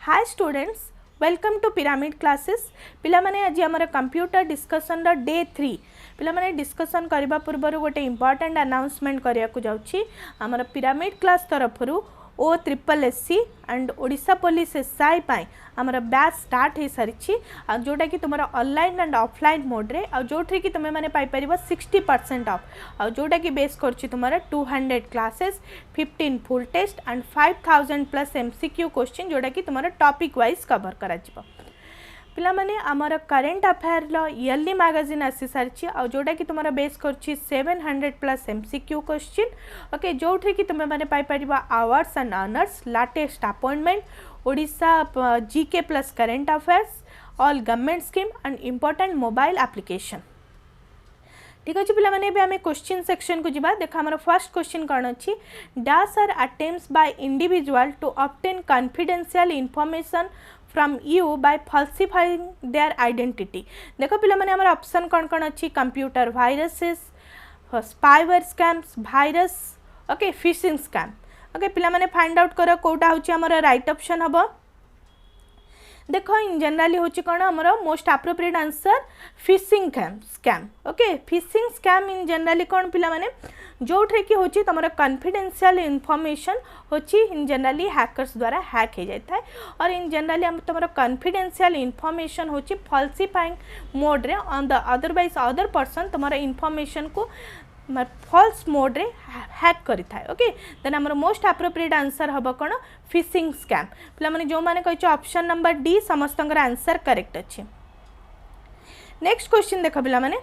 Hi students, welcome to Pyramid classes. पिला माने आज आमर कंप्यूटर डिस्कशन डे 3 पिला माने डिस्कशन करबा पूर्व गोटे इंपोर्टेंट अनाउंसमेंट करिया को जाउछि। आमर पिरामिड क्लास तरफरु OSSC and Odisha police SI पाई आमर बैच स्टार्ट हो सारी जोटा कि तुम ऑनलाइन एंड ऑफलाइन मोड्रे जो कि तुम्हें मैंने पाइपर 60% ऑफ जोटा कि बेस कर तुम 200 classes 15 full test and 5000 plus MCQ question जोटा कि तुम टॉपिक वाइज कवर करा पिला माने आमर करेंट अफेयर इयरली मैगजीन आसी सारी जोटा कि तुम बेस कर 700 प्लस MCQ क्वेश्चन ओके जो कि तुम्हें मैंने Piper awards and honours latest appointment Odisha GK plus current affairs all government scheme and important mobile application. ठीक अच्छे पिला माने आम क्वेश्चन सेक्शन को जिबा देखा आम फर्स्ट क्वेश्चन कौन अच्छी dash are attempts by individual to obtain confidential information from you by falsifying their identity. देखो पिला माने आमर ऑप्शन कौन अच्छी computer viruses spyware scams virus okay phishing scam okay पिला माने फाइंड आउट कर कोटा होची आमर राइट ऑप्शन हबो। देखो इन जनरली होची कौन आमर most appropriate answer fishing scam okay phishing scam इन जनरली कौन पिला माने जो कि होची तुम कॉन्फिडेंशियल इन्फॉर्मेशन होची इन जनरली हैकर्स द्वारा हैक हो जाता है और इन जनरली तुम कॉन्फिडेंशियल इन्फॉर्मेशन होची फॉल्सिफाइंग मोड रे on the otherwise other person तुम इन्फॉर्मेशन को फॉल्स मोड रे हैक करि थाए ओके देन हमर मोस्ट एप्रोप्रिएट आंसर हबो कोन फिशिंग स्कैम पिला माने जो माने कहछ ऑप्शन नंबर डी समस्तंगर आंसर करेक्ट अछि। नेक्स्ट क्वेश्चन देखो पिला माने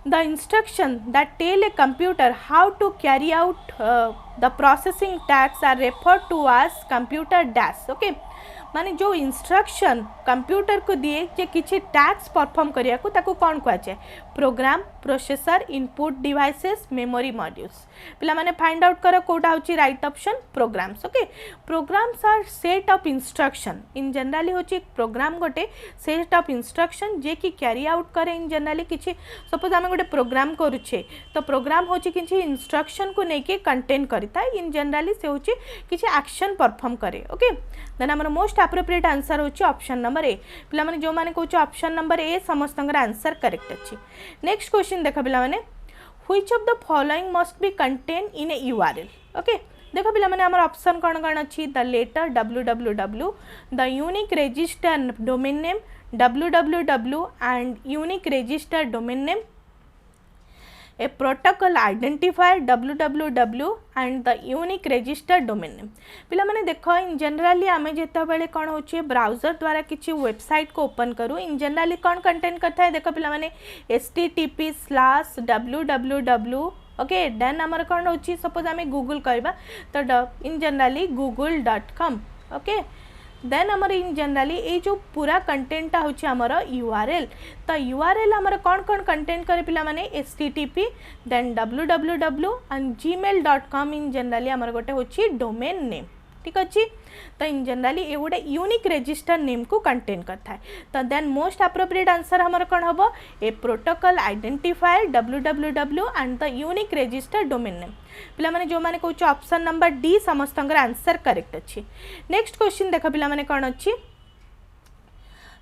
the instruction that tell a computer how to carry out the processing tasks are referred to as computer dash okay माने जो इंस्ट्रक्शन कंप्यूटर को दिए जे किसी टैक्स परफॉर्म करिया को ताको कौन कह जाए program processor input devices memory modules पिला माने फाइंड आउट कर कोटा होची right option programs okay programs are set of instruction in generally होची प्रोग्राम गोटे सेट ऑफ इंस्ट्रक्शन जे कि कैरी आउट करे इन जनरली किसी सपोज आम गोटे प्रोग्राम करुचे तो प्रोग्राम होची किसी इंस्ट्रक्शन को लेके कंटेन करता है इन जनरली से होची किसी एक्शन परफॉर्म करे ओके देन हमर मोस्ट एप्रोप्रिएट आंसर होची ऑप्शन नंबर ए पिला माने जो माने कहूँ ऑप्शन नंबर ए समस्तंगर आंसर करेक्ट अच्छी। नेक्स्ट क्वेश्चन देखा पिला माने which of the following must be contain in a URL okay देखो पिला माने हमर ऑप्शन कौन अच्छी the letter www the unique register domain name www and unique register domain name a protocol identifier www and the unique register domain name पिला माने देखो in generally आमे जेता बेले कौन होची ब्राउजर द्वारा किसी वेबसाइट को ओपन करूँ इन जनरली कौन कंटेंट करता है देखो पिला माने http/www ओके देन आमर कौन होची सपोज आमे गूगल करबा तो इन जनरली google.com ओके देन आमर इन जनरली ये जो पूरा कंटेंटा होची आमर URL तो URL आमर कौन कौन कंटेंट करे पिला माने http then www and gmail.com in generally आमर गोटे होची डोमेन नेम ठीक अच्छी तो इन जनरली ये गोटे यूनिक रजिस्टर नेम को कंटेन करता है तो देन मोस्ट एप्रोप्रिएट आंसर हमर कौन हम a protocol identifier www and the unique register domain name पिला माने जो माने कहूँ ऑप्शन नंबर डी समस्तंगर आंसर करेक्ट अच्छी। नेक्स्ट क्वेश्चन देख पिला माने कौन अच्छी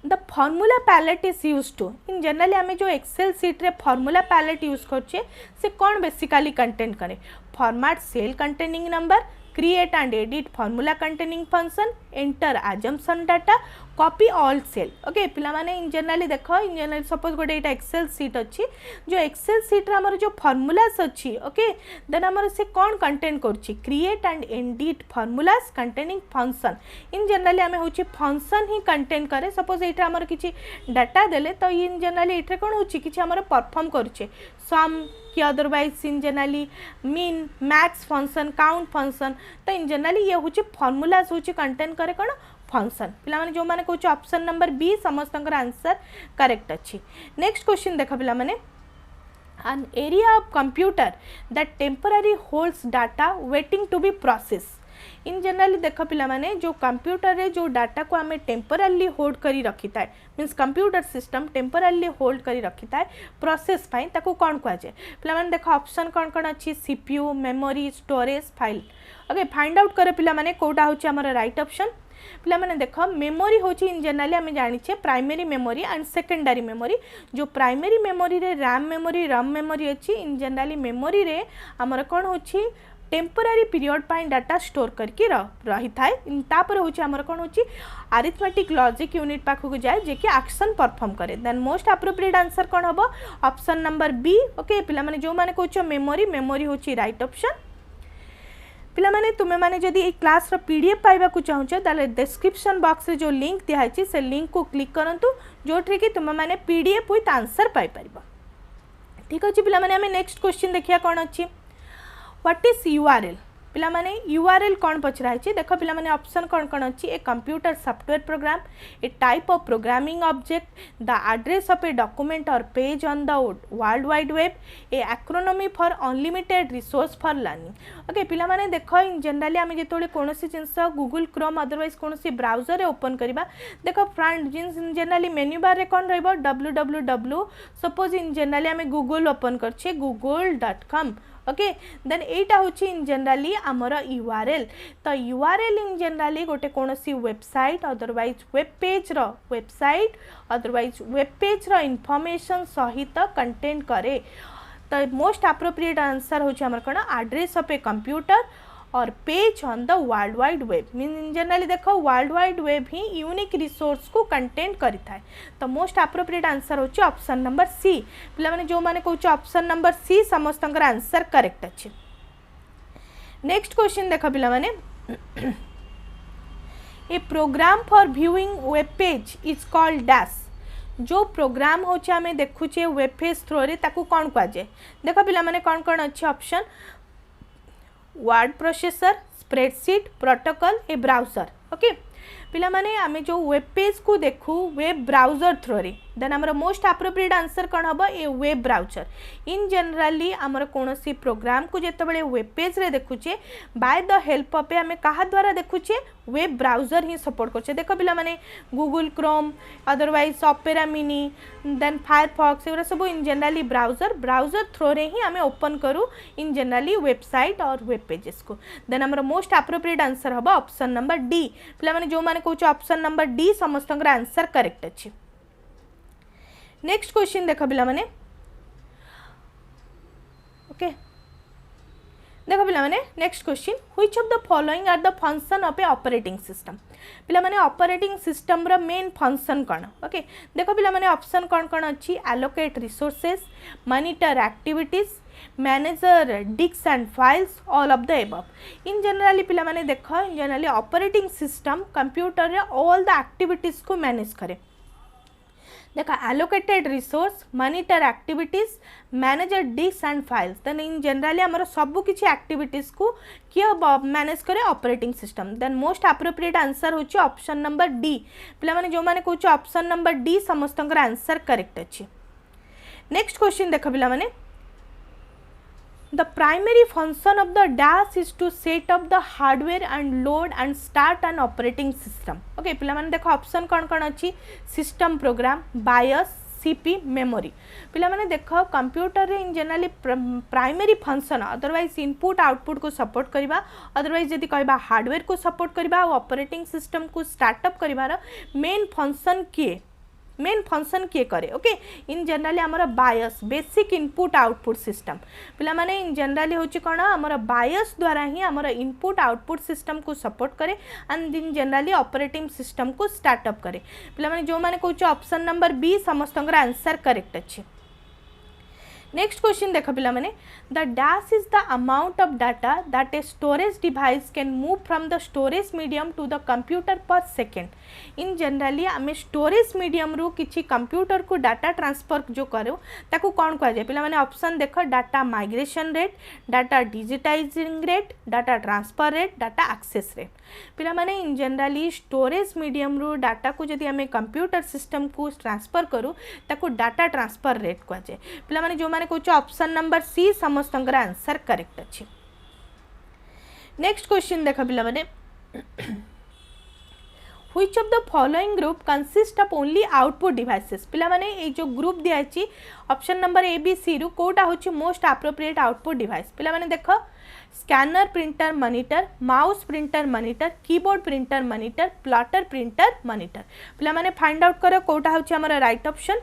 the formula palette is use to in generally आम जो एक्सेल सीट रे फॉर्मूला पैलेट यूज करछे से कौन बेसिकली कंटेन करे format cell containing number create and edit formula containing function enter assumption data copy all cell okay पिला माने in generally देखो इन जनरली सपोज गोटे एटा एक्सेल सीट अच्छी जो एक्सेल सीट रे हमर जो फॉर्मूलास अच्छी ओके देन हमर से कौन कंटेन करछि create and edit formulas containing function in generally आमे होछि फंक्शन ही कंटेन करे सपोज एटा हमर किछि डाटा देले तो इन जनरली एटा कोन होछि किछि हमर परफॉर्म करछे सम कि otherwise in generally mean max function count function तो इन जनरली ये होछि फॉर्मूलास होछि कंटेन करे कोन फंक्शन पिला माने जो माने कहूँ ऑप्शन नंबर बी समस्तंकर आंसर करेक्ट अच्छी। नेक्स्ट क्वेश्चन देख पिला माने an area of computer that temporarily holds data waiting to be processed in generally देख पिला माने जो कंप्यूटर रे जो डाटा को आम टेम्पराली होल्ड करी रखी थाए मीन्स कंप्यूटर सिस्टम टेम्पराली होल्ड करी रखी थाए प्रोसेस पाई ताको कौन कह जाए पिला माने देख ऑप्शन कौन कौन अच्छी CPU memory storage file okay find out करे पिला माने कोटा होची हमर राइट ऑप्शन पिला माने देख मेमोरी होची इन जनरली आम जानिछे primary memory and secondary memory जो प्राइमरी मेमोरी रे रैम मेमोरी रम मेमोरी अच्छी इन जनरली मेमोरी रे हमर कौन होची टेम्पररी पीरियड पाई डाटा स्टोर करके रही थाए तापर होची हमर कौन होची अरिथमेटिक लॉजिक यूनिट पाखक जाए जे कि एक्शन परफॉर्म करे देन मोस्ट एप्रोप्रिएट आंसर कौन हम ऑप्शन नंबर बी ओके पिला माने जो माने कहछो मेमोरी मेमोरी होची राइट ऑप्शन पिला माने तुमे माने जदि ए क्लास रो पीडीएफ पाइबा को चाहूछ ताले डिस्क्रिप्शन बॉक्स रे जो लिंक दिहाइछि से लिंक को क्लिक करंतु जोठरे कि तुमे माने पीडीएफ विथ आंसर पाइ परिबो ठीक अछि पिला माने हमें नेक्स्ट क्वेश्चन देखिया कोन अछि व्हाट इज यूआरएल पिला माने यूआरएल कौन पचराई देख पिला माने ऑप्शन कौन कौन अच्छी a computer software program a type of programming object the address of a document और page on the world wide web a acronym for unlimited resource for learning okay पिला माने देख इन जनरली आम जो कौन जिनस गूगल क्रोम अदरवाइज कौन browser open करवा देख front in generally menu bar रे कौन www सपोज इन जनरली आम गूगल ओपन करछे google.com ओके देन एटा होची इन जनरली आमर यूआरएल तो यूआरएल इन जनरली गोटे कौन सी वेबसाइट अदरवाइज वेब पेज रो वेबसाइट अदरवाइज वेब पेज रो इनफॉरमेशन सहित कंटेंट करे तो मोस्ट एप्रोप्रिएट आंसर होची आमर कोन एड्रेस ऑफ ए कंप्यूटर और page on the world wide web mean in generally देखो वर्ल्ड वाइड वेब ही unique resource को content करि थाए तो मोस्ट एप्रोप्रिएट आंसर होची ऑप्शन नंबर सी पिला माने जो माने कहूछ ऑप्शन नंबर सी समस्तंकर आंसर करेक्ट अछि नेक्स्ट क्वेश्चन देखो पिला माने a program for viewing web page is called dash जो प्रोग्राम होची हमें देखुचे वेब पेज थ्रू रे ताकू कोन कह जाय देखो पिला माने कोन कोन अछि option word processor spreadsheet protocol a browser okay पिला माने आमे जो वेब पेज को देखू वेब ब्राउजर थ्रू रे देन हमर मोस्ट एप्रोप्रिएट आंसर कौन हम a web browser in generally आमर कौन सी प्रोग्राम को जिते वेब पेज रे देखुचे बाय द हेल्प ऑफ आम क्या द्वारा देखुचे वेब ब्राउजर ही सपोर्ट करछे देख पिला माने Google Chrome otherwise Opera Mini then Firefox एगुरा सब इन जनरली ब्राउजर थ्रू रे ही आम ओपन करूँ इन जनरली वेबसाइट और वेब पेजेस को देन हमर मोस्ट एप्रोप्रिएट आंसर हम ऑप्शन नंबर डी पिला माने जो माने कहूछ ऑप्शन नंबर डी समस्त आंसर करेक्ट अच्छे नेक्स्ट क्वेश्चन देख पिला माने ओके देखो पिला माने next question which of the following are the function of a operating system पिला माने ऑपरेटिंग सिस्टम रो मेन फंक्शन कौन ओके देखो पिला माने ऑप्शन कौन कौन अच्छी allocate resources monitor activities manager disk and files all of the above in generally पिला माने देखो in generally operating system computer रे ऑल द एक्टिविटीज को मैनेज करे देखा allocated resource monitor activities manager disk and files then in generally आमर सब किछि एक्टिविटीज को किए मैनेज करे operating system then most appropriate answer होची ऑप्शन नंबर डी पिला माने जो माने कहूछ ऑप्शन नंबर डी समस्तंकर आंसर करेक्ट अछि नेक्स्ट क्वेश्चन देख पिला माने The primary function of the dash is to set up the hardware and load and start an operating system. Okay, पिला माने देखो ऑप्शन कौन कौन अच्छी सिस्टम प्रोग्राम बायस सीपी मेमोरी पिला माने देखो कंप्यूटर रे इन generally primary function otherwise input output को सपोर्ट करबा अदरवाइज यदि कहबा हार्डवेयर को सपोर्ट करबा और ऑपरेटिंग सिस्टम को स्टार्टअप करबार मेन फंक्शन किए करे ओके इन जनरली आमर बायस बेसिक इनपुट आउटपुट सिस्टम पिला माने इन जनरली होची कोन आमर बायस द्वारा ही आमर इनपुट आउटपुट सिस्टम को सपोर्ट करे and in generally operating system को स्टार्टअप करे पिला माने जो माने कहूछ ऑप्शन नंबर बी समस्तंकर आंसर करेक्ट अछि नेक्स्ट क्वेश्चन देख पिला माने the dash is the amount of data that a storage device can move from the storage medium to the computer per second in generally आम storage medium रू किछि computer को data transfer जो करूँ ताकू कौन कह जाए पिला माने ऑप्शन देख data migration rate data digitizing rate data transfer rate data access rate पिला माने इन जनरली स्टोरेज मीडियम रू डाटा को जदि आम कंप्यूटर सिस्टम को ट्रांसफर करूँ ताकू डाटा ट्रांसफर रेट कह जाए पिला माने जो माने कहूँ ऑप्शन नंबर सी समस्तंकर आंसर करेक्ट अच्छे नेक्स्ट क्वेश्चन देख पिला माने which of the following group consist of only output devices पिला माने ए जो ग्रुप दिया छी option number A B C रु कोटा होची मोस्ट एप्रोप्रिएट आउटपुट डिवाइस पिला माने देखो scanner printer monitor mouse printer monitor keyboard printer monitor plotter printer monitor पिला माने फाइंड आउट करो कोटा होची हमर राइट ऑप्शन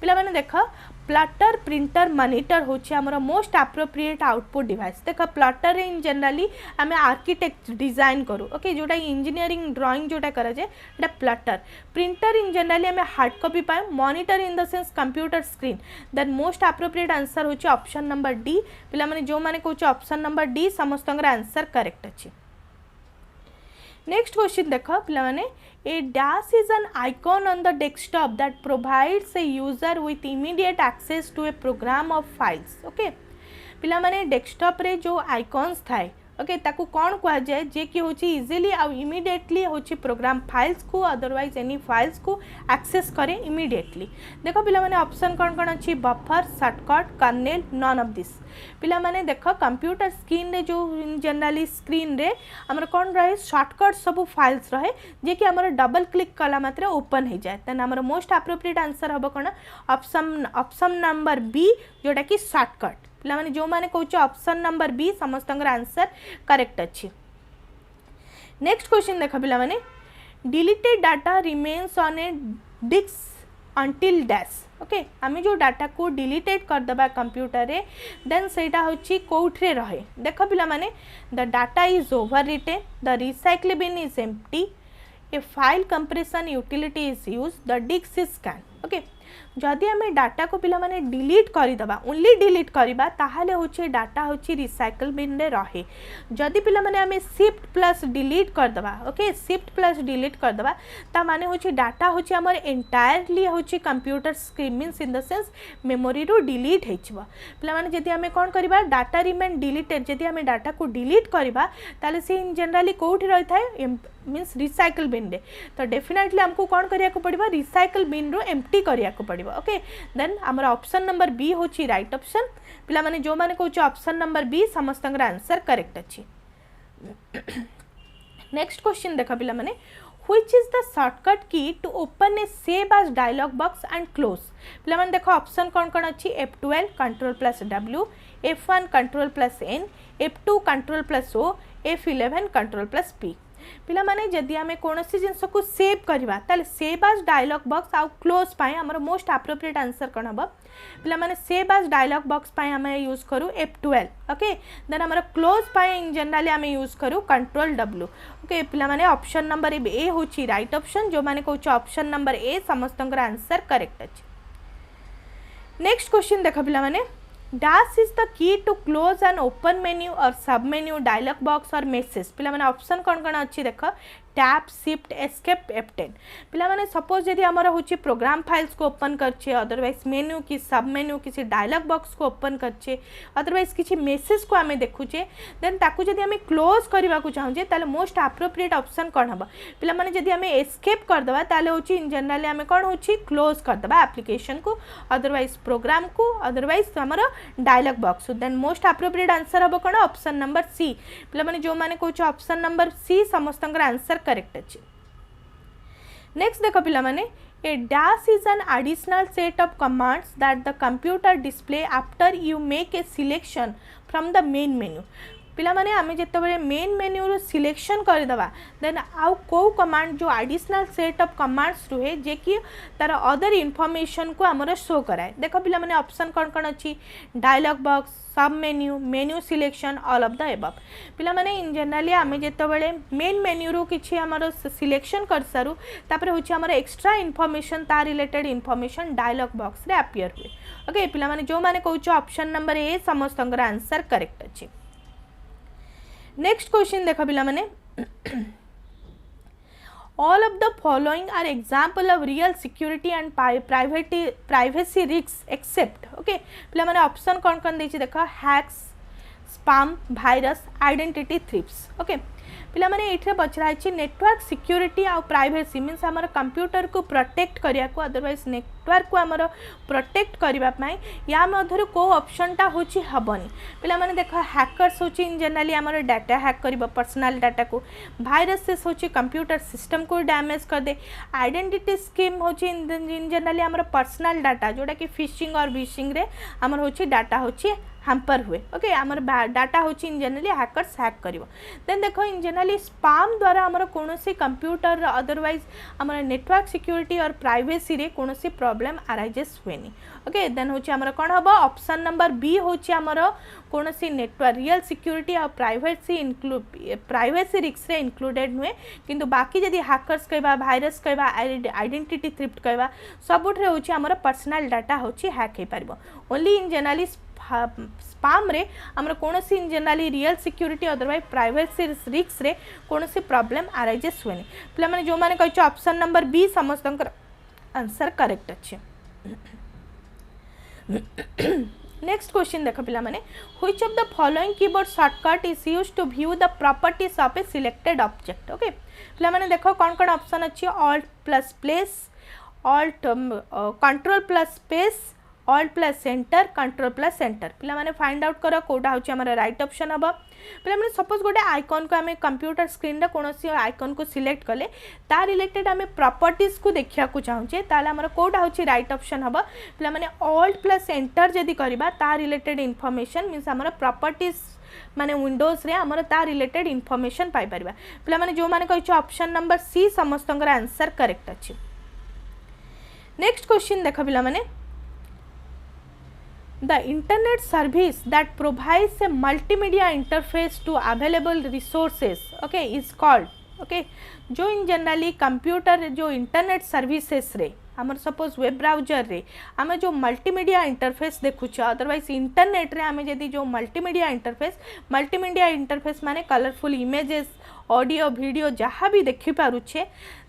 पिला माने देखो प्लॉटर प्रिंटर मॉनिटर होची हमर मोस्ट एप्रोप्रिएट आउटपुट डिवाइस देख प्लॉटर इन जनरली आम आर्किटेक्ट डिजाइन करू ओके जोटा इंजीनियरिंग ड्राइंग जोटा करा जाए एटा प्लॉटर प्रिंटर इन जनरली आम हार्ड कॉपी पाए monitor in the sense computer screen then most appropriate answer होची ऑप्शन नंबर डी पिला माने जो माने कहूँ ऑप्शन नंबर डी समस्त आंसर करेक्ट अच्छी नेक्स्ट क्वेश्चन देख पिला माने a dash is an icon on the desktop that provides a user with immediate access to a program of files okay पिला माने डेस्कटॉप रे जो आइकॉन्स थाए ओके ताकू कौन कह जाए जे कि होची इजीली आ इमीडिएटली होची प्रोग्राम फाइल्स को अदरवाइज एनी फाइल्स को एक्सेस करे इमीडिएटली देखो पिला माने ऑप्शन कौन कौन अच्छी buffer shortcut kernel none of this पिला माने देखो कंप्यूटर स्क्रीन रे जो जनरली स्क्रीन रे हमर कौन रहे शॉर्टकट सब फाइल्स रहे जे कि हमर डबल क्लिक कला मात्रे ओपन हो जाए तेन हमर मोस्ट एप्रोप्रिएट आंसर हम कौन ऑप्शन नंबर बी जोटा कि शॉर्टकट पिला माने जो माने कहूँ ऑप्शन नंबर बी समस्त आंसर करेक्ट अच्छी नेक्स्ट क्वेश्चन देख पिला माने deleted data remains on a disk until dash okay आम जो डाटा को डिलीटेड करदे कंप्यूटर रे देन सेटा होची कोठरे रहे देख पिला माने the data is overwritten the recycle bin is empty a file compression utility is use the disk is scan okay जदि आम डाटा को पिला माने डिलीट करदे ओनली डिलीट करवा ताहले होची डाटा होची रिसाइकल बिन रे रहे जदि पिला माने आम शिफ्ट प्लस डिलीट करदे ओके शिफ्ट प्लस डिलीट करदे ता माने होची डाटा होची हमर एंटायरली होची computer screen means in the sense memory रो डिलीट हेचबो पिला माने जदि आम कोन करबा डाटा रिमेन डिलीटेड जदि आम डाटा को डिलीट करबा ताले से इन जनरली कोठी रही थाए मीन्स रिसाइकल बिन रे तो डेफिनेटली हमको कौन करिया को पड़िबा रिसाइकल बिन रो एम्प्टी करिया को पड़िबा ओके देन हमर ऑप्शन नंबर बी होची राइट ऑप्शन पिला माने जो माने कहूँ ऑप्शन नंबर बी समस्त आंसर करेक्ट अच्छी नेक्स्ट क्वेश्चन देखा पिला माने which is the shortcut key to open a save as dialog box and close पिला माने देखो ऑप्शन कौन कौन अच्छी F12 control plus W F1 control plus N F2 control plus O F11 control plus P पिला माने जदि आम कौन जिनस को सेव करवा ताले सेव एज डायलॉग बॉक्स आउ क्लोज पाए हमर मोस्ट एप्रोप्रिएट आंसर कौन हम पिला माने सेव एज डायलॉग बॉक्स पाए आम यूज करू F12 ओके देन हमर क्लोज पाए इन जनरली आम यूज करू कंट्रोल W ओके पिला माने ऑप्शन नंबर ए होची राइट ऑप्शन जो माने कहूँ ऑप्शन नंबर ए समस्त आंसर करेक्ट अच्छे नेक्स्ट क्वेश्चन देख पिला माने dash is the key to close an open menu or sub menu dialog box or message पिला माने ऑप्शन कौन कौन अच्छी देख टैप शिफ्ट एस्केप F10 पिला माने सपोज यदि हमारा होची प्रोग्राम फाइल्स को ओपन करछे अदरवाइज मेन्यू की सब मेन्यू किसी डायलॉग बॉक्स को ओपन करछे अदरवाइज किसी मेसेज को आमे देखुचे देन ताकू जदि आमे क्लोज करबा को चाहूजे ताले मोस्ट एप्रोप्रिएट ऑप्शन कौन हबा पिला माने जदि आमे एस्केप कर दबा ताले होची इन जनरली आमे कौन होची क्लोज कर दबा एप्लीकेशन को अदरवाइज प्रोग्राम को अदरवाइज हमारा dialog box then most appropriate answer हबो कौन ऑप्शन नंबर सी पिला माने जो माने कहूँ ऑप्शन नंबर सी समस्त आंसर करेक्ट अच्छे नेक्स्ट देखो पिला माने a dash is an additional set of commands that the computer display after you make a selection from the main menu पिला माने आमे जत्ते बेले मेन मेन्यू रो सिलेक्शन कर दबा देन आउ को कमांड जो एडिशनल सेट ऑफ कमांड्स रुहे जे कि तार अदर इन्फॉर्मेशन को हमर शो कराए देखो पिला माने ऑप्शन कौन कौन अच्छी डायलॉग बॉक्स सब menu menu selection all of the above पिला माने इन जनरली आमे जत्ते बेले मेन मेन्यू रो किछि हमर सिलेक्शन कर सारू तापर होछि हमर एक्स्ट्रा इन्फॉर्मेशन ता रिलेटेड इन्फॉर्मेशन डायलॉग बॉक्स रे अपीयर हुए ओके पिला माने जो माने कहूछ ऑप्शन नंबर ए समस्त आंसर करेक्ट अछि नेक्स्ट क्वेश्चन देखा पिला माने all of the following are example of real security and privacy risks except okay पिला माने ऑप्शन कौन कौन देछि देखा hacks spam virus identity thrips okay पिला माने एठरे पचरा अछि नेटवर्क सिक्योरिटी आ प्राइवेसी मींस हमर कंप्यूटर को प्रोटेक्ट करिया को अदरवाइज नेटवर्क को हमर प्रोटेक्ट करिबा पई या मधुर को ऑप्शनटा होछि हबनी पिला माने देखो हैकर्स होछि इन जनरली हमर डाटा हैक करिबा पर्सनल डाटा को वायरसेस होछि कंप्यूटर सिस्टम को डैमेज कर दे आइडेंटिटी स्कीम होछि इन जनरली हमर पर्सनल डाटा जोटा कि फिशिंग और विशिंग रे हमर होछि डाटा होछि हैम्पर हुए ओके आमर डाटा होछि इन जनरली हैकर्स हैक करिवो देन देखो इन जनरली स्पैम द्वारा हमर कोनोसी कंप्यूटर अदरवाइज हमर नेटवर्क सिक्योरिटी और प्राइवेसी रे कोनोसी प्रॉब्लम अराइजेस हुएनी ओके देन होछि हमर कोन हबो ऑप्शन नंबर बी होछि हमर कोनोसी नेटवर्क रियल सिक्योरिटी और प्राइवेसी रिस्क रे इंक्लूडेड हुए किंतु बाकी जदी हैकर्स कहबा वायरस कहबा आइडेंटिटी थ्रिफ्ट कहबा सबुठरे होछि हमर पर्सनल डाटा होछि हैक हे परबो ओनली इन जनरली स्पैम रे हमर कोनोसी in generally real security otherwise privacy risk रे कोनोसी प्रॉब्लम अराइजेस हुएनी पिला माने जो माने कहछ ऑप्शन नंबर बी समस्तंकर आंसर करेक्ट अछि नेक्स्ट क्वेश्चन देखो पिला माने which of the following keyboard shortcut is used to view the properties of a selected object okay पिला माने देखो कोन ऑप्शन अछि alt plus place alt control plus space alt plus centre control plus centre पिला माने find out करो कोटा होची हमर राइट ऑप्शन हबो पिला माने सपोज गोटे आइकन को हमें कंप्यूटर स्क्रीन रे कोनोसी आइकन को सिलेक्ट कले ता रिलेटेड हमें प्रॉपर्टीज को देखिया को चाहूचे ताले हमर कोटा होची राइट ऑप्शन हबो पिला माने ऑल्ट प्लस एंटर जदी करबा ता रिलेटेड इंफॉर्मेशन मींस हमर प्रॉपर्टीज माने विंडोज रे हमर ता रिलेटेड इंफॉर्मेशन पाई परबा पिला माने जो माने कहछ ऑप्शन नंबर सी समस्तंकर आंसर करेक्ट अछि नेक्स्ट क्वेश्चन देखो पिला माने the internet service that provides a multimedia interface to available resources okay is called okay जो इन जनरली कंप्यूटर जो इंटरनेट सर्विसेस रे हमर सपोज वेब ब्राउजर रे आमे जो मल्टीमीडिया इंटरफेस देखुछ अदरवाइज इंटरनेट रे आमे जदी जो मल्टीमीडिया इंटरफेस माने कलरफुल इमेजेस ऑडियो वीडियो जहाँ भी देखि पारुछे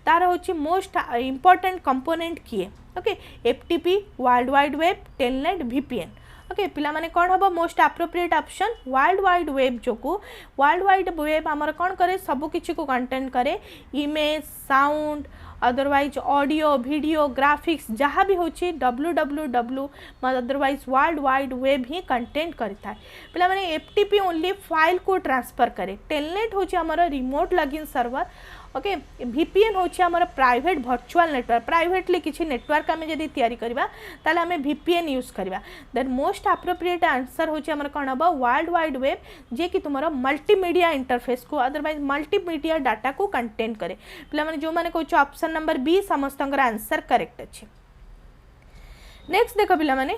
तार होची मोस्ट इंपोर्टेंट कंपोनेंट किए okay FTP world wide web Telnet VPN okay पिला माने कोन हबो most appropriate option world wide web जोकु वर्ल्ड वाइड वेब हमर कोन करे सब किछि को कंटेंट करे image sound otherwise audio video graphics जहाँ भी होची www otherwise world wide web ही कंटेंट करता है पिला माने एफटीपी ओनली फाइल को ट्रांसफर करे टेलनेट होची हमर remote login server okay VPN होची हमर प्राइवेट वर्चुअल नेटवर्क प्राइवेटली किछि नेटवर्क हमें जदी तयारी करबा ताले हमें वीपीएन यूज करबा देन मोस्ट एप्रोप्रिएट आंसर होची हमर कोन हबो वर्ल्ड वाइड वेब जे कि तुमरो मल्टीमीडिया इंटरफेस को अदरवाइज मल्टीमीडिया डाटा को कंटेंट करे पिला माने जो माने कहछ ऑप्शन नंबर बी समस्तंकर आंसर करेक्ट अछि नेक्स्ट देखो पिला माने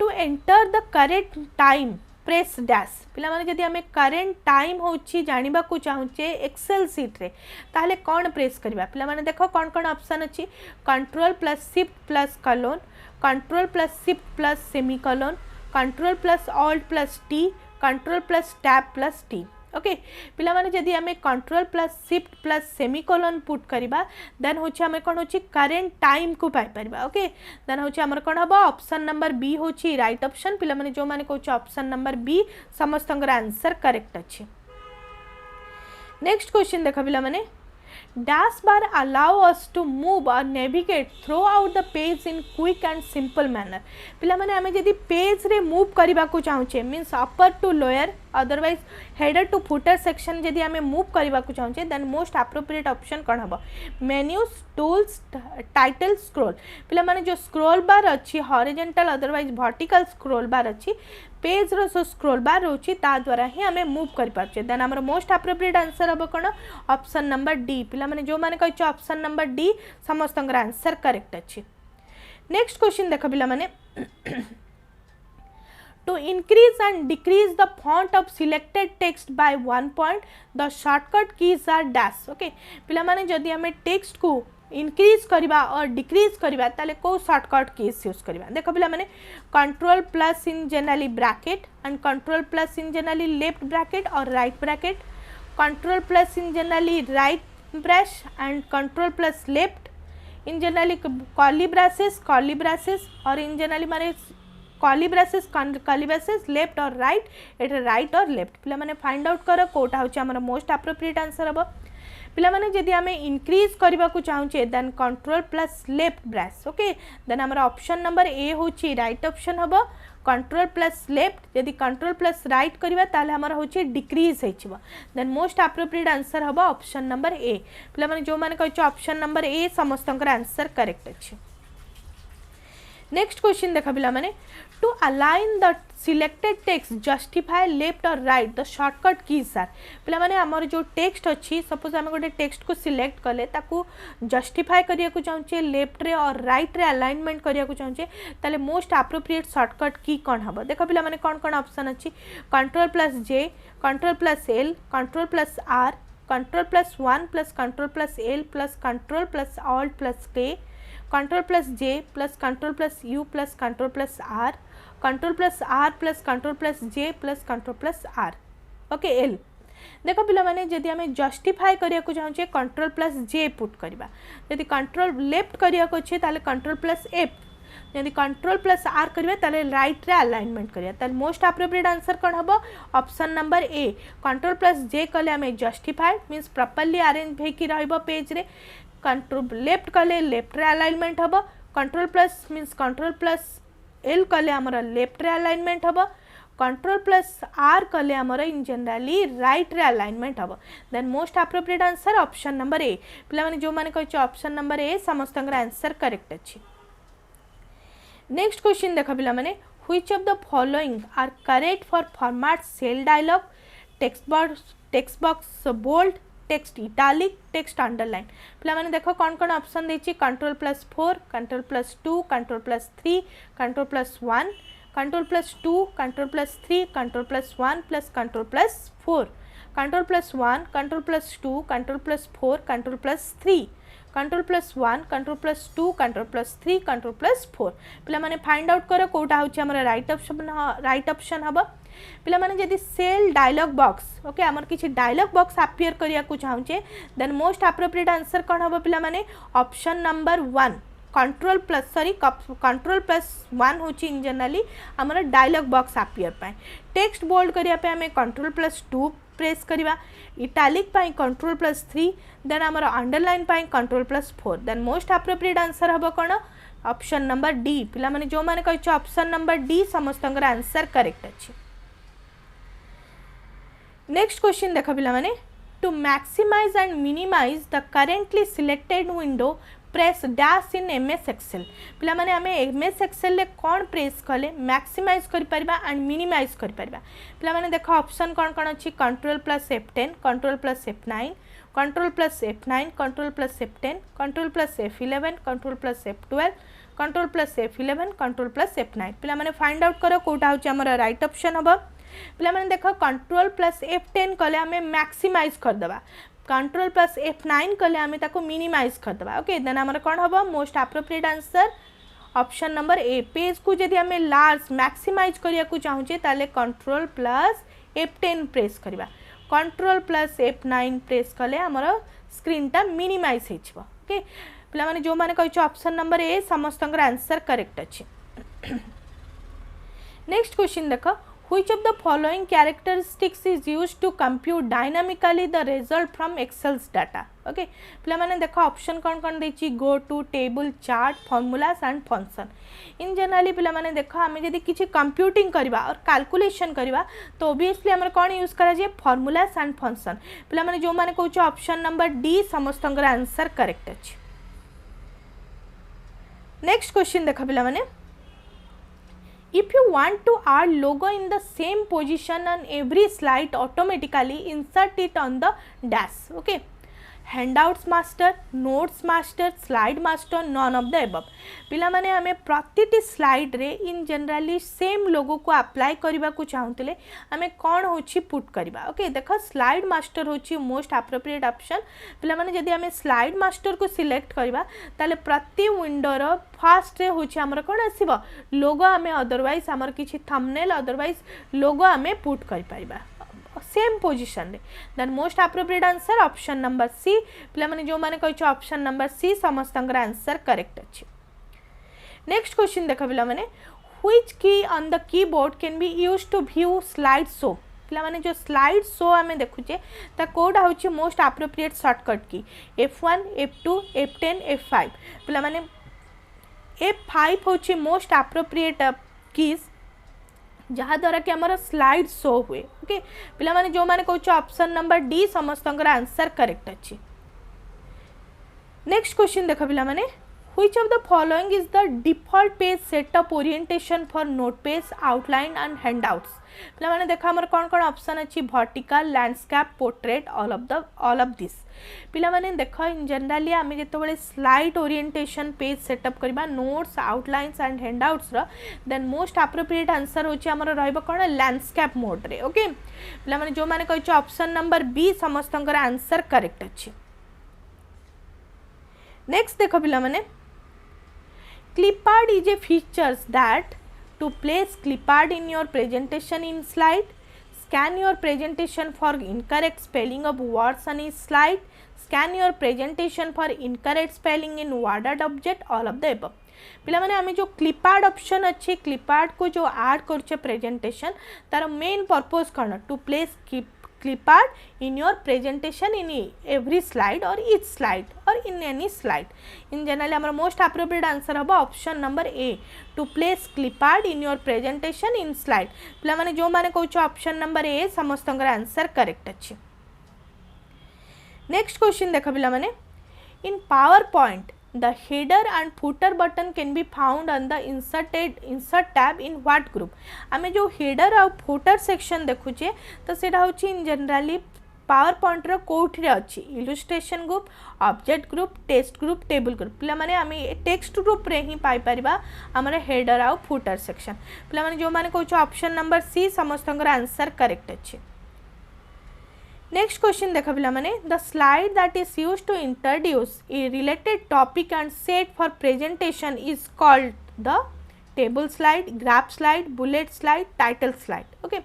to enter the correct time press dash पिला माने जदी हमें करेंट टाइम होची जानिबा को चाहूचे एक्सेल सीट रे ताले कोन प्रेस करबा पिला माने देखो कोन ऑप्शन अछि control plus shift plus colon control plus shift plus semicolon control plus Alt plus T control plus tab plus T okay पिला माने जदी हमें control plus shift plus semicolon put करिबा देन होची हमें कोन होची करेंट टाइम को पाई परबा ओके देन होची हमर कोन हबो ऑप्शन नंबर बी होची राइट ऑप्शन पिला माने जो माने कहछ ऑप्शन नंबर बी समस्तंगर आंसर करेक्ट अछि नेक्स्ट क्वेश्चन देखा पिला माने dash bar allow us to move or navigate throughout the page in quick and simple manner पिला माने हमें जदी पेज रे मूव करबा को चाहूचे means upper to lower otherwise header to footer section जदी हमें मूव करबा को चाहूचे देन मोस्ट एप्रोप्रिएट ऑप्शन कोन हबो मेन्यूज टूल्स टाइटल स्क्रॉल पिला माने जो स्क्रॉल बार अछि हॉरिजॉन्टल अदरवाइज वर्टिकल स्क्रॉल बार अछि पेज रो सो स्क्रॉल बार होची ता द्वारा ही हमें मूव कर पाछे देन हमर मोस्ट एप्रोप्रिएट आंसर हबो कोन ऑप्शन नंबर डी पिला माने जो माने कहछ ऑप्शन नंबर डी समस्तंगर आंसर करेक्ट अछि नेक्स्ट क्वेश्चन देखो पिला माने to increase and decrease the font of selected text by 1 point the shortcut keys are dash okay पिला माने जदी हमें टेक्स्ट को इंक्रीज करबा और डिक्रीज करबा ताले को शॉर्टकट कीज यूज करबा देखो पिला माने control plus in generally bracket and control plus in generally left bracket और right bracket control plus in generally right brace and control plus left in generally curly braces और इन generally माने curly braces left और right एटे right और left पिला माने find out कर कोटा होची हमर मोस्ट एप्रोप्रिएट आंसर हबो पिला माने जदि आमे इंक्रीज करबा को चाहूचे then control plus left brace okay then हमर ऑप्शन नंबर ए होची राइट ऑप्शन हबो कंट्रोल प्लस लेफ्ट यदि कंट्रोल प्लस राइट करबा ताले हमर होची डिक्रीज हेचिबो देन मोस्ट एप्रोप्रिएट आंसर हबो ऑप्शन नंबर ए पिला माने जो माने कहछ ऑप्शन नंबर ए समस्तंकर आंसर करेक्ट अछि नेक्स्ट क्वेश्चन देखा पिला माने to align the selected text justify left और right the shortcut keys are पिला माने हमर जो टेक्स्ट अछि सपोज हम गोटे टेक्स्ट को सिलेक्ट कले ताकू जस्टिफाई करिया को चाहूचे लेफ्ट रे और राइट रे अलाइनमेंट करिया को चाहूचे ताले मोस्ट एप्रोप्रिएट शॉर्टकट की कोन हबो देखो पिला माने कोन ऑप्शन अछि control plus J control plus L control plus R control plus 1 plus control plus L plus control plus Alt plus K control plus J plus control plus U plus control plus R control plus R plus control plus J plus control plus R okay L देखो पिला माने जदि हमें justify करिया को चाहूचे control plus J put करबा यदि कंट्रोल लेफ्ट करिया को छे ताले कंट्रोल प्लस एफ यदि कंट्रोल प्लस आर करबे ताले राइट रे अलाइनमेंट करिया ताले मोस्ट एप्रोप्रिएट आंसर कोन हबो option number A control plus J कले हमें जस्टिफाई मींस प्रॉपर्ली अरेंज हे कि रहबो पेज रे कंट्रोल लेफ्ट कले लेफ्ट रे अलाइनमेंट हबो control plus means control plus L कले हमर लेफ्ट रे अलाइनमेंट हबो कंट्रोल प्लस आर कले हमर इन जनरली राइट रे अलाइनमेंट हबो then most appropriate answer option number A पिला माने जो माने कहछ ऑप्शन नंबर ए समस्तंगर आंसर करेक्ट अछि नेक्स्ट क्वेश्चन देखा पिला माने which of the following are correct for format cell dialog text box bold text italic text underline पिला माने देखो कौन ऑप्शन देछि control plus 4 control plus 2 control plus 3 control plus 1 control plus 2 control plus 3 control plus 1 plus control plus 4 control plus 1 control plus 2 control plus 4 control plus 3 control plus 1 control plus 2 control plus 3 control plus 4 पिला माने find out करो कोटा होछि हमर right option हबो पिला माने जदि cell dialogue box okay हमर किछि डायलॉग बॉक्स अपियर करिया को चाहूचे देन मोस्ट एप्रोप्रिएट आंसर कोन हबो पिला माने ऑप्शन नंबर 1 कंट्रोल प्लस 1 होची इन जनरली हमर डायलॉग बॉक्स अपियर पाए टेक्स्ट बोल्ड करिया पे हमें कंट्रोल प्लस 2 प्रेस करिवा इटालिक पाई कंट्रोल प्लस 3 देन हमर अंडरलाइन पाई control plus 4 then most appropriate answer हबो कोन ऑप्शन नंबर डी पिला माने जो माने कहछ ऑप्शन नंबर डी समस्तंगर आंसर करेक्ट अछि नेक्स्ट क्वेश्चन देखा पिला माने to maximise and minimise the currently selected window press dash in MS Excel पिला माने हमें एमएस एक्सेल ले कौन प्रेस कले मैक्सिमाइज करि परबा एंड मिनिमाइज करि परबा पिला माने देखो ऑप्शन कौन अछि control plus F10 control plus F9 control plus F9 control plus F10 control plus F11 control plus F12 control plus F11 control plus F9 पिला माने फाइंड आउट करो कोटा होछि हमर राइट ऑप्शन हबो पिला माने देखो कंट्रोल प्लस F10 कले हमें मैक्सिमाइज कर देबा कंट्रोल प्लस F9 कले हमें ताको मिनिमाइज कर देबा ओके देन हमर कोन हबो most appropriate answer option number ए पेज को जदि हमें लार्ज मैक्सिमाइज करिया को चाहूचे ताले कंट्रोल प्लस F10 प्रेस करबा कंट्रोल प्लस F9 प्रेस कले हमर स्क्रीन टा मिनिमाइज हेछबो ओके पिला माने जो माने कहछ ऑप्शन नंबर ए समस्तंगर आंसर करेक्ट अछि नेक्स्ट क्वेश्चन देखो which of the following characteristics is used to compute dynamically the result from Excel's data okay पिला माने देखो ऑप्शन कौन देछि go to table chart formulas and function in generally पिला माने देखो हमें यदि किछि कंप्यूटिंग करबा और कैलकुलेशन करबा तो ऑब्वियसली हमर कोन यूज करा जे फॉर्मूलास एंड फंक्शन पिला माने जो माने कहछ ऑप्शन नंबर डी समस्तंगर आंसर करेक्ट अछि नेक्स्ट क्वेश्चन देखा पिला माने if you want to add logo in the same position on every slide automatically insert it on the dash okay handouts master notes master slide master none of the above पिला माने हमें प्रतिटी slide रे इन generally same लोगो को apply करबा को चाहूतले हमें कौन होची पुट करबा ओके देखो स्लाइड मास्टर होची मोस्ट एप्रोप्रिएट ऑप्शन पिला माने जदी हमें स्लाइड मास्टर को सिलेक्ट करबा ताले प्रति विंडो रो फर्स्ट रे होची हमर कोन आसीबो लोगो हमें अदरवाइज हमर किछि थंबनेल अदरवाइज लोगो हमें पुट कर पाइबा सेम पोजीशन रे then most appropriate answer option number C पिला माने जो माने कहछ ऑप्शन नंबर सी समस्तंगर आंसर करेक्ट अछि नेक्स्ट क्वेश्चन देखा पिला माने which key on the keyboard can be use to view slide show पिला माने जो स्लाइड शो आमे देखुचे ता कोडा होची मोस्ट एप्रोप्रिएट शॉर्टकट की F1 F2 F10 F5 पिला माने F5 होची मोस्ट एप्रोप्रिएट कीज जहाँ द्वारा कि हमारा स्लाइड शो हुए ओके पिला माने जो माने कहूँ ऑप्शन नंबर डी समस्त आंसर करेक्ट अच्छी। नेक्स्ट क्वेश्चन देख पिला माने which of the following is the default page setup orientation for note page outline and handouts पिला माने देखा हमर कौन कौन ऑप्शन अच्छी vertical landscape portrait all of this पिला माने देखो इन जनरली आमे जेतबेले स्लाइड ओरिएंटेशन पेज सेटअप करबा नोट्स आउटलाइन्स एंड हैंडआउट्स रो देन मोस्ट एप्रोप्रिएट आंसर होची हमर रहबो कोन लैंडस्केप मोड रे ओके पिला माने जो माने कहछ ऑप्शन नंबर बी समस्तंकर आंसर करेक्ट अछि। नेक्स्ट देखो पिला माने clipart is a features that to place clipart in your presentation in slide, scan your presentation for incorrect spelling of words on a slide, scan your presentation for incorrect spelling in worded object all of the above पिला माने आमे जो clipart option अच्छे clipart को जो add करछे presentation तार main purpose कौन to place clipart in your presentation in every slide or each slide or in any slide in generally our most appropriate answer होबो option number A to place clipart in your presentation in slide पिला माने जो माने कहउछ option number A समस्तंकर answer correct अछि। Next question देखा पिला माने in PowerPoint the header and footer button can be found on the insert tab in what group आमे जो header और footer section देखुचे तो सेटा होची इन जनरली पावर पॉइंट रो कोठी रे अछि illustration group object group text group table group पिला माने आमे टेक्स्ट ग्रुप रे ही पाई परिबा हमर हेडर और फूटर सेक्शन पिला माने जो माने कहउछ ऑप्शन नंबर सी समस्तंकर आंसर करेक्ट अछि। नेक्स्ट क्वेश्चन देखा पिला माने the slide that is used to introduce a related topic and set for presentation is called the table slide graph slide bullet slide title slide okay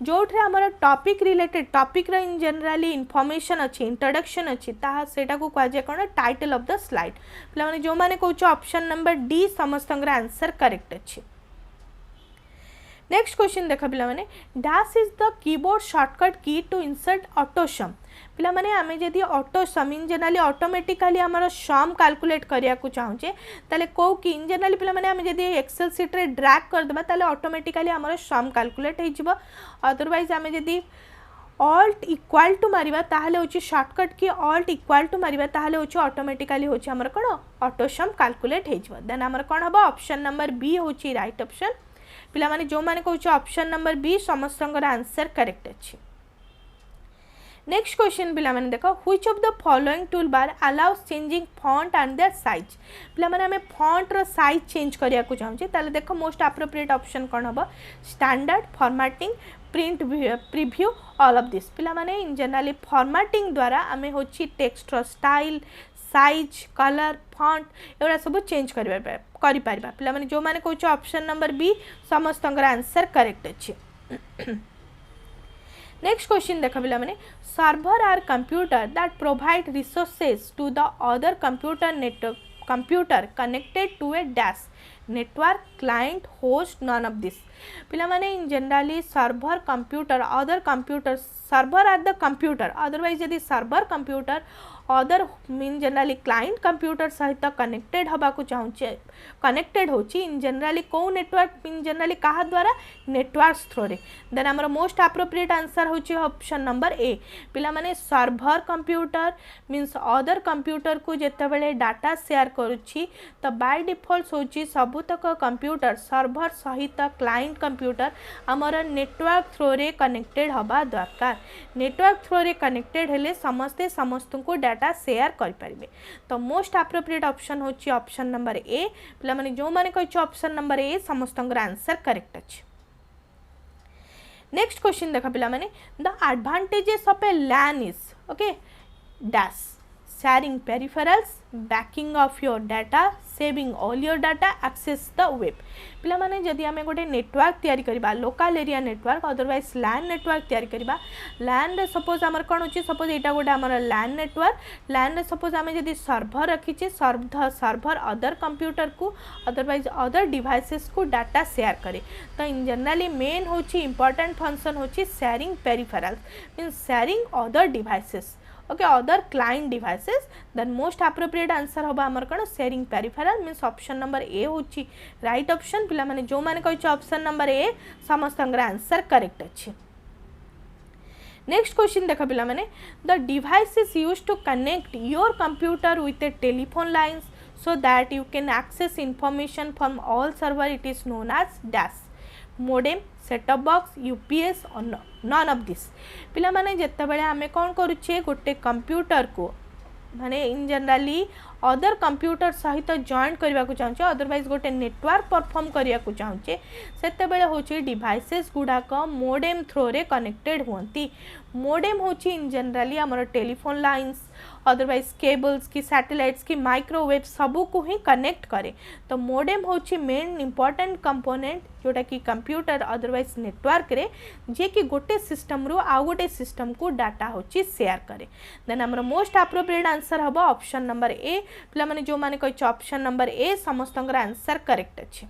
जो आमर topic related topic रा in generally information अच्छी introduction अच्छी ताहा सेटा को कह जाय कोन टाइटल ऑफ द स्लाइड पिला माने जो माने कहउछ ऑप्शन नंबर डी समस्तंगर आंसर करेक्ट अछि। नेक्स्ट क्वेश्चन देखा पिला माने dash is the keyboard shortcut key to insert auto sum पिला माने आमे जदी auto sum in generally automatically हमर सम कैलकुलेट करिया को चाहूचे ताले को की इन जनरली पिला माने आमे जदी एक्सेल शीट रे ड्रैग कर देबा ताले ऑटोमेटिकली हमर सम कैलकुलेट हे जिवो अदरवाइज आमे जदी ऑल्ट इक्वल टू मारिबा ताहले होची शॉर्टकट की ऑल्ट इक्वल टू मारिबा ताहले होची ऑटोमेटिकली होची हमर कोन ऑटो सम कैलकुलेट हे जिवो देन हमर कोन हबो ऑप्शन नंबर बी होची राइट ऑप्शन पिला माने जो माने कहउछ ऑप्शन नंबर बी समस्तंकर आंसर करेक्ट अछि। नेक्स्ट क्वेश्चन पिला माने देखो which of the following toolbar allows changing font and their size पिला माने हमें फॉन्ट रो साइज चेंज करिया को चाहूचे ताले देखो मोस्ट एप्रोप्रिएट ऑप्शन कोन हबो standard formatting print preview all of this पिला माने इन जनरली फॉर्मेटिंग द्वारा हमें होची टेक्स्ट रो स्टाइल साइज कलर फॉन्ट एवरा सब चेंज करि परिबा पिला माने जो माने कहउछ ऑप्शन नंबर बी समस्तंकर आंसर करेक्ट अछि। नेक्स्ट क्वेश्चन देखा पिला माने server are computer that provide resources to the other computer network computer connected to a dash network client host none of this पिला माने in generally server computer other computer server are the computer otherwise यदि server computer other mean generally client computer सहित connected हवा को चाहूचे connected होची इन generally को network in generally कहा द्वारा नेटवर्क थ्रू रे देन हमर मोस्ट एप्रोप्रिएट आंसर होची ऑप्शन नंबर ए पिला माने server computer means other computer को जेते बेले डाटा शेयर करूची तो बाय डिफॉल्ट होची सबुतक कंप्यूटर सर्वर सहित क्लाइंट कंप्यूटर हमर नेटवर्क थ्रू रे कनेक्टेड हवा दरकार नेटवर्क थ्रू रे कनेक्टेड हेले समस्ते समस्त को डाटा शेयर कर परिबे तो मोस्ट एप्रोप्रिएट ऑप्शन होची ऑप्शन नंबर ए पिला माने जो माने कहछ ऑप्शन नंबर ए समस्तंगर आंसर करेक्ट अछि। नेक्स्ट क्वेश्चन देखा पिला माने the advantages of a LAN is okay dash sharing peripherals, backing of your data, saving all your data, access the web. पिला माने जदि आमे गोटे नेटवर्क तैयारी करबा local area network otherwise LAN network तैयारी करबा LAN रे सपोज हमर कोन होची सपोज एटा गोटे हमर LAN नेटवर्क LAN रे सपोज आमे जदि सर्वर रखिचे सर्वर अदर कंप्यूटर को अदरवाइज अदर डिवाइसेस को डाटा शेयर करे तो इन जनरली मेन होची इंपोर्टेंट फंक्शन होची sharing peripherals means sharing other devices okay other client devices then most appropriate answer होबा हमर कोन sharing peripheral means option number A होची राइट ऑप्शन पिला माने जो माने कहै छ ऑप्शन नंबर ए समस्त आंसर करेक्ट अछि नेक्स्ट क्वेश्चन देखा पिला माने the device is used to connect your computer with a telephone lines so that you can access information from all server it is known as dash modem set top box UPS or none of this पिला माने जत्ते बेले आमे कोन करूचे गोटे computer को माने in generally other computer सहित जॉइन करबा को चाहूचे अदरवाइज गोटे नेटवर्क परफॉर्म करिया को चाहूचे सेते बेले होची डिवाइसेस गुडा को मोडेम थ्रू रे कनेक्टेड होंती मोडेम होची इन जनरली हमर टेलीफोन लाइन्स अदरवाइज केबल्स की सैटेलाइट्स की माइक्रोवेव सबू को ही कनेक्ट करे तो मोडेम होची मेन इंपोर्टेंट कंपोनेंट जोटा कि कंप्यूटर अदरवाइज नेटवर्क रे जे कि गोटे सिस्टम रो आ गोटे सिस्टम को डाटा होची शेयर करे देन हमर मोस्ट एप्रोप्रिएट आंसर हबो ऑप्शन नंबर ए पिला माने जो माने कहै ऑप्शन नंबर ए समस्त आंसर करेक्ट अछि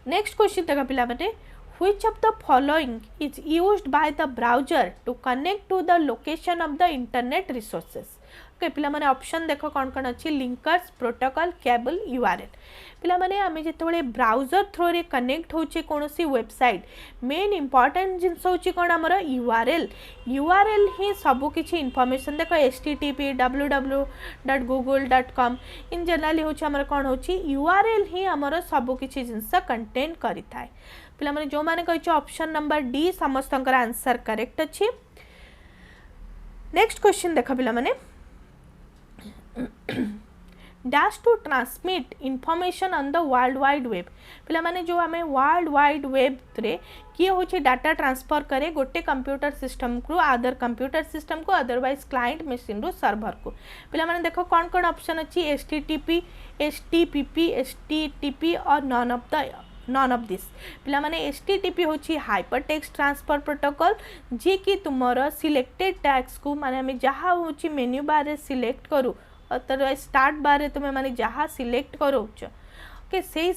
नेक्स्ट क्वेश्चन देखा पिला माने which of the following is used by the browser to connect to the location of the internet resources okay पिला माने ऑप्शन देखो कौन कौन अच्छी लिंकर्स प्रोटोकॉल केबल यूआरएल पिला माने आमे जेतबेले ब्राउजर थ्रू रे कनेक्ट होचे कोनोसी वेबसाइट मेन इंपोर्टेंट जिंस होची कोन हमर यूआरएल ही सब किछि इंफॉर्मेशन देखो http www.google.com इन जनरली होची हमर कोन होची यूआरएल ही हमर सब किछि जिंस कंटेन करि थाए पिला माने जो माने कहै ऑप्शन नंबर डी समस्त आंसर करेक्ट अछि नेक्स्ट क्वेश्चन देखा पिला माने dash to transmit information on the world wide web पिला माने जो हमें वर्ल्ड वाइड वेब रे किए होची डाटा ट्रांसफर करे गोटे कंप्यूटर सिस्टम को अदर कंप्यूटर सिस्टम को अदरवाइज क्लाइंट मशीन रो सर्वर को पिला माने देखो कौन कौन ऑप्शन अछि http http http और none of this पिला माने http होची हाइपर टेक्स्ट ट्रांसफर प्रोटोकॉल जे कि तुमरो सिलेक्टेड टैग्स को माने हमें जहाँ होची मेन्यू बार रे सिलेक्ट करू अदरवाइज स्टार्ट बार रे तुमे माने जहाँ सिलेक्ट करो ओके से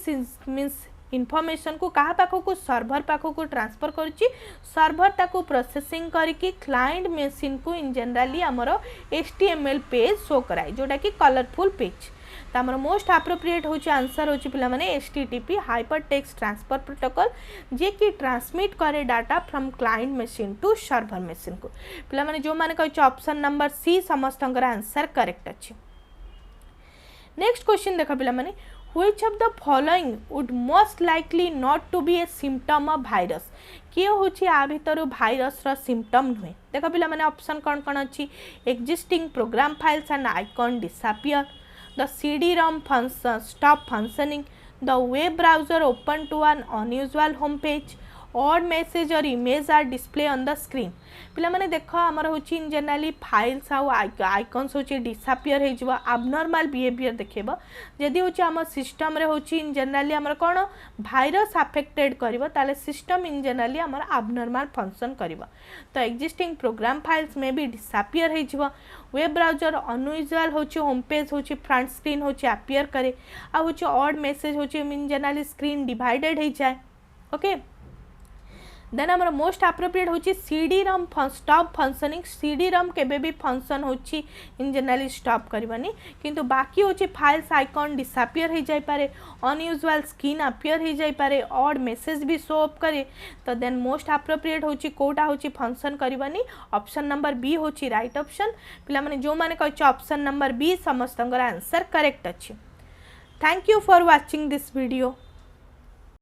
मींस इनफॉरमेशन को कहा पाखो को सर्वर पाखो को ट्रांसफर करूची सर्वर ताको प्रोसेसिंग करके क्लाइंट मशीन को इन जनरली हमरो HTML पेज शो कराए जोटा कि कलरफुल पेज तो हमर मोस्ट एप्रोप्रिएट होची आंसर होची पिला माने http hyper text transfer protocol जे कि ट्रांसमिट करे data from client machine to server machine को पिला माने जो माने कहै ऑप्शन नंबर सी समस्त आंसर करेक्ट अछि नेक्स्ट क्वेश्चन देखा पिला माने which of the following would most likely not to be a symptom of virus किए होची आ भितर भाइरस रो सिम्पटम नुहे देखा पिला माने ऑप्शन कौन कौन अच्छी existing program files and icon disappear the CD-ROM stop functioning, the web browser open to an unusual home page, odd message or image are display on the screen पिला माने देखो हमर होची इन जनरली फाइल्स आउ icons होची disappear हे जबो abnormal behaviour देखेबो जदी होची हमर सिस्टम रे होची इन जनरली हमर कोन भाइरस अफेक्टेड करबो ताले सिस्टम इन जनरली हमर एबनॉर्मल फंक्शन करबो तो एक्जिस्टिंग प्रोग्राम फाइल्स में भी डिसअपियर हे जबो वेब ब्राउजर अनयूजुअल होची होम पेज होची फ्रंट स्क्रीन होची अपियर करे आ होची ऑड मैसेज होची इन जनरली स्क्रीन डिवाइडेड हे जाय ओके देन हमर मोस्ट एप्रोप्रिएट होची CD-ROM स्टॉप फंक्शनिंग CD-ROM केबे भी फंक्शन होची इन जनरली स्टॉप करबनी किंतु बाकी होची फाइल्स आइकन डिसअपियर हे जाय पारे अनयूजुअल स्क्रीन अपियर हे जाय पारे ऑड मैसेज भी शो अप करे तो देन मोस्ट एप्रोप्रिएट होची कोटा होची फंक्शन करबनी ऑप्शन नंबर बी होची राइट ऑप्शन पिला माने जो माने कहै ऑप्शन नंबर बी समस्त आंसर करेक्ट अछि thank you for watching this video.